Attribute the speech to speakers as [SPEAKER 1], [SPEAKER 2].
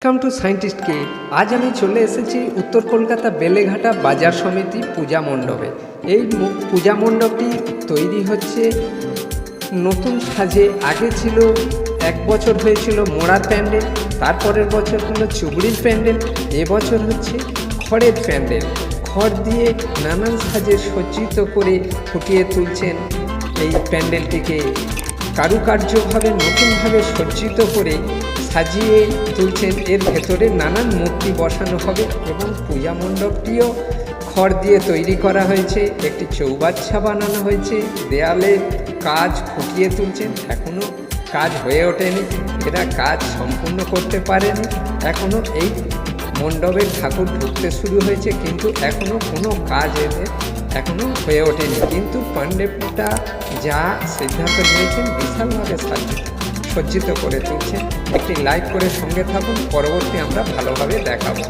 [SPEAKER 1] Welcome to scientist কে। আজ আমি চলে এসেছি উত্তর কলকাতা বেলেঘাটা বাজার সমিতি পূজা মণ্ডপে। এই পূজা মণ্ডপটি তৈরি হচ্ছে নতুন সাজে। আগে ছিল এক বছর হয়েছিল মোড়ার প্যান্ডেল, তারপরের বছর হলো চুবড়ির প্যান্ডেল, এবছর হচ্ছে খড়ের প্যান্ডেল। খড় দিয়ে নানান সাজে সজ্জিত করে ফুটিয়ে তুলছেন এই প্যান্ডেলটিকে, কারুকার্যভাবে নতুনভাবে সজ্জিত করে সাজিয়ে তুলছেন। এর ভেতরে নানান মূর্তি বসানো হবে এবং পূজা মণ্ডপটিও খড় দিয়ে তৈরি করা হয়েছে। একটি চৌবাচ্চা বানানো হয়েছে, দেয়ালে কাজ ফুটিয়ে তুলছেন। এখনও কাজ হয়ে ওঠেনি, এরা কাজ সম্পূর্ণ করতে পারেনি। এখনও এই মণ্ডপের ঠাকুর ঢুকতে শুরু হয়েছে, কিন্তু এখনও কোনো কাজ এদের এখনও হয়ে ওঠেনি। কিন্তু মণ্ডপটা যা সিদ্ধান্ত নিয়েছেন বিশালভাবে সজ্জিত করে তুলছেন। একটি লাইক করে সঙ্গে থাকুন, পরবর্তী আমরা ভালোভাবে দেখাবো।